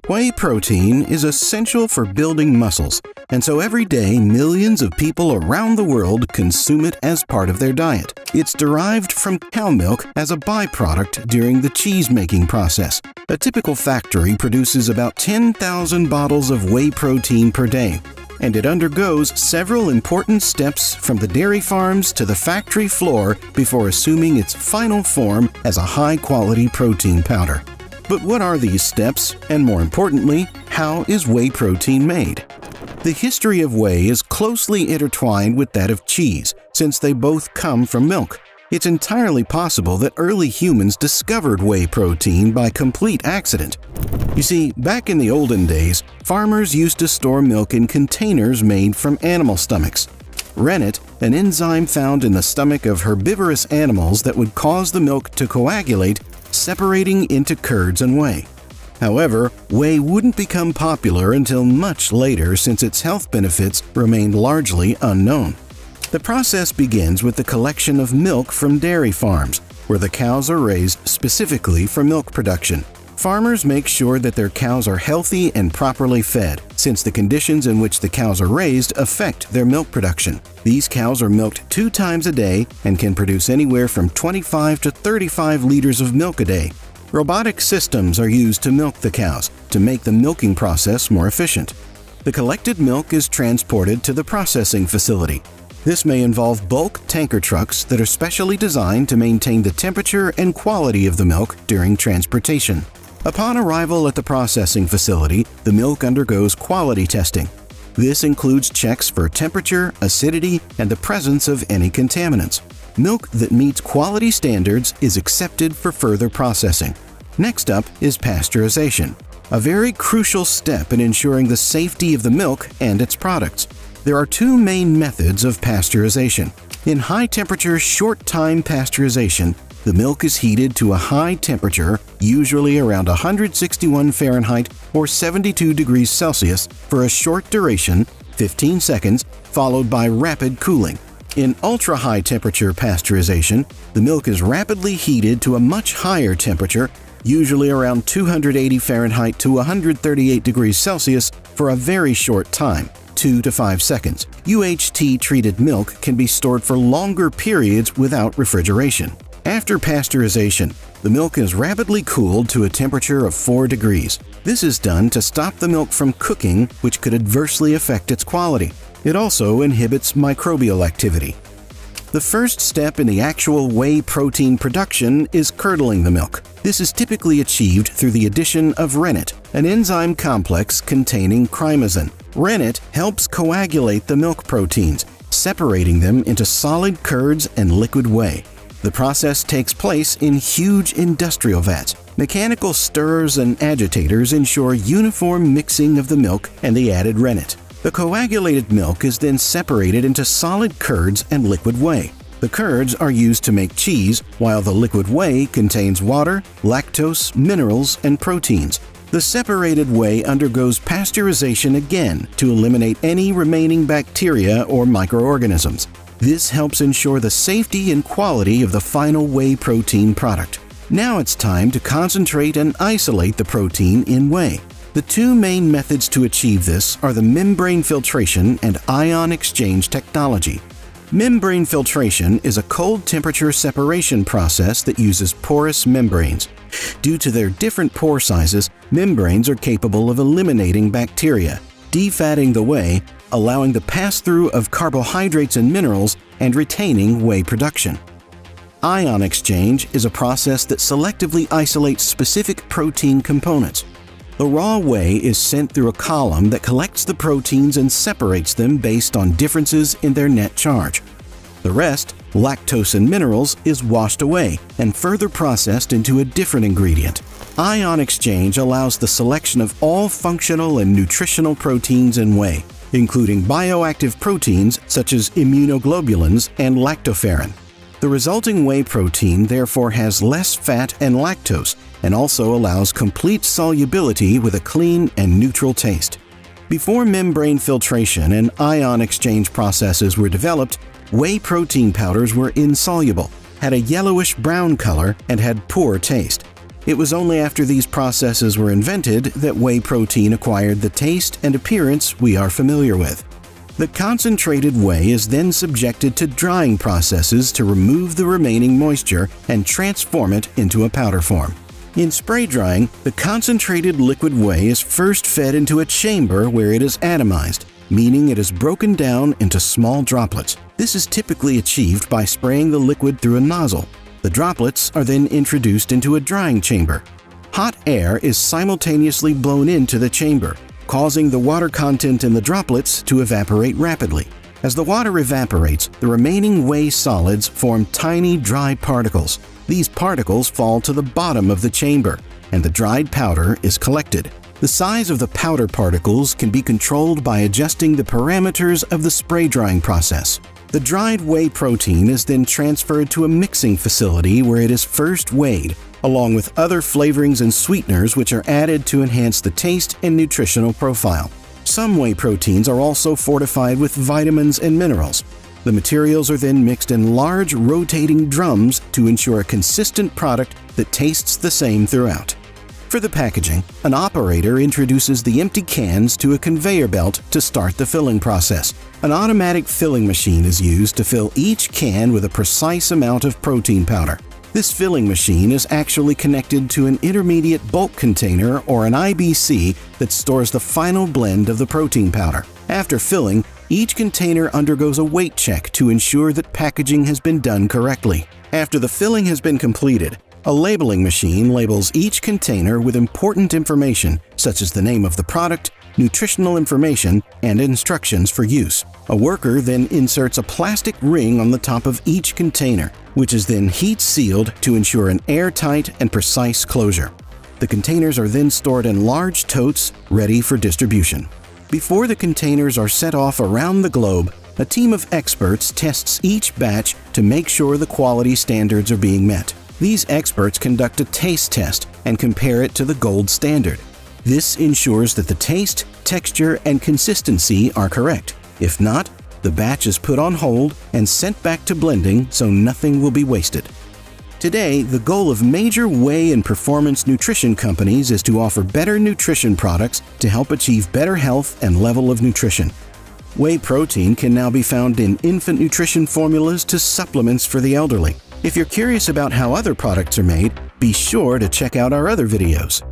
Whey protein is essential for building muscles, and so every day millions of people around the world consume it as part of their diet. It's derived from cow milk as a byproduct during the cheese-making process. A typical factory produces about 10,000 bottles of whey protein per day, and it undergoes several important steps from the dairy farms to the factory floor before assuming its final form as a high-quality protein powder. But what are these steps, and more importantly, how is whey protein made? The history of whey is closely intertwined with that of cheese, since they both come from milk. It's entirely possible that early humans discovered whey protein by complete accident. You see, back in the olden days, farmers used to store milk in containers made from animal stomachs. Rennet, an enzyme found in the stomach of herbivorous animals that would cause the milk to coagulate, separating into curds and whey. However, whey wouldn't become popular until much later since its health benefits remained largely unknown. The process begins with the collection of milk from dairy farms, where the cows are raised specifically for milk production. Farmers make sure that their cows are healthy and properly fed, since the conditions in which the cows are raised affect their milk production. These cows are milked 2 times a day and can produce anywhere from 25 to 35 liters of milk a day. Robotic systems are used to milk the cows to make the milking process more efficient. The collected milk is transported to the processing facility. This may involve bulk tanker trucks that are specially designed to maintain the temperature and quality of the milk during transportation. Upon arrival at the processing facility, the milk undergoes quality testing. This includes checks for temperature, acidity, and the presence of any contaminants. Milk that meets quality standards is accepted for further processing. Next up is pasteurization, a very crucial step in ensuring the safety of the milk and its products. There are 2 main methods of pasteurization. In high-temperature, short-time pasteurization, the milk is heated to a high temperature, usually around 161 Fahrenheit or 72 degrees Celsius, for a short duration, 15 seconds, followed by rapid cooling. In ultra-high temperature pasteurization, the milk is rapidly heated to a much higher temperature, usually around 280 Fahrenheit to 138 degrees Celsius, for a very short time, 2 to 5 seconds. UHT-treated milk can be stored for longer periods without refrigeration. After pasteurization, the milk is rapidly cooled to a temperature of 4 degrees. This is done to stop the milk from cooking, which could adversely affect its quality. It also inhibits microbial activity. The first step in the actual whey protein production is curdling the milk. This is typically achieved through the addition of rennet, an enzyme complex containing chymosin. Rennet helps coagulate the milk proteins, separating them into solid curds and liquid whey. The process takes place in huge industrial vats. Mechanical stirrers and agitators ensure uniform mixing of the milk and the added rennet. The coagulated milk is then separated into solid curds and liquid whey. The curds are used to make cheese, while the liquid whey contains water, lactose, minerals, and proteins. The separated whey undergoes pasteurization again to eliminate any remaining bacteria or microorganisms. This helps ensure the safety and quality of the final whey protein product. Now it's time to concentrate and isolate the protein in whey. The 2 main methods to achieve this are the membrane filtration and ion exchange technology. Membrane filtration is a cold temperature separation process that uses porous membranes. Due to their different pore sizes, membranes are capable of eliminating bacteria, defatting the whey, allowing the pass-through of carbohydrates and minerals, and retaining whey production. Ion exchange is a process that selectively isolates specific protein components. The raw whey is sent through a column that collects the proteins and separates them based on differences in their net charge. The rest, lactose and minerals, is washed away and further processed into a different ingredient. Ion exchange allows the selection of all functional and nutritional proteins in whey, including bioactive proteins such as immunoglobulins and lactoferrin. The resulting whey protein therefore has less fat and lactose, and also allows complete solubility with a clean and neutral taste. Before membrane filtration and ion exchange processes were developed, whey protein powders were insoluble, had a yellowish-brown color, and had poor taste. It was only after these processes were invented that whey protein acquired the taste and appearance we are familiar with. The concentrated whey is then subjected to drying processes to remove the remaining moisture and transform it into a powder form. In spray drying, the concentrated liquid whey is first fed into a chamber where it is atomized, meaning it is broken down into small droplets. This is typically achieved by spraying the liquid through a nozzle. The droplets are then introduced into a drying chamber. Hot air is simultaneously blown into the chamber, causing the water content in the droplets to evaporate rapidly. As the water evaporates, the remaining whey solids form tiny dry particles. These particles fall to the bottom of the chamber, and the dried powder is collected. The size of the powder particles can be controlled by adjusting the parameters of the spray drying process. The dried whey protein is then transferred to a mixing facility where it is first weighed, along with other flavorings and sweeteners which are added to enhance the taste and nutritional profile. Some whey proteins are also fortified with vitamins and minerals. The materials are then mixed in large rotating drums to ensure a consistent product that tastes the same throughout. For the packaging, an operator introduces the empty cans to a conveyor belt to start the filling process. An automatic filling machine is used to fill each can with a precise amount of protein powder. This filling machine is actually connected to an intermediate bulk container or an IBC that stores the final blend of the protein powder. After filling, each container undergoes a weight check to ensure that packaging has been done correctly. After the filling has been completed, a labeling machine labels each container with important information such as the name of the product, nutritional information, and instructions for use. A worker then inserts a plastic ring on the top of each container, which is then heat-sealed to ensure an airtight and precise closure. The containers are then stored in large totes ready for distribution. Before the containers are sent off around the globe, a team of experts tests each batch to make sure the quality standards are being met. These experts conduct a taste test and compare it to the gold standard. This ensures that the taste, texture, and consistency are correct. If not, the batch is put on hold and sent back to blending so nothing will be wasted. Today, the goal of major whey and performance nutrition companies is to offer better nutrition products to help achieve better health and level of nutrition. Whey protein can now be found in infant nutrition formulas to supplements for the elderly. If you're curious about how other products are made, be sure to check out our other videos.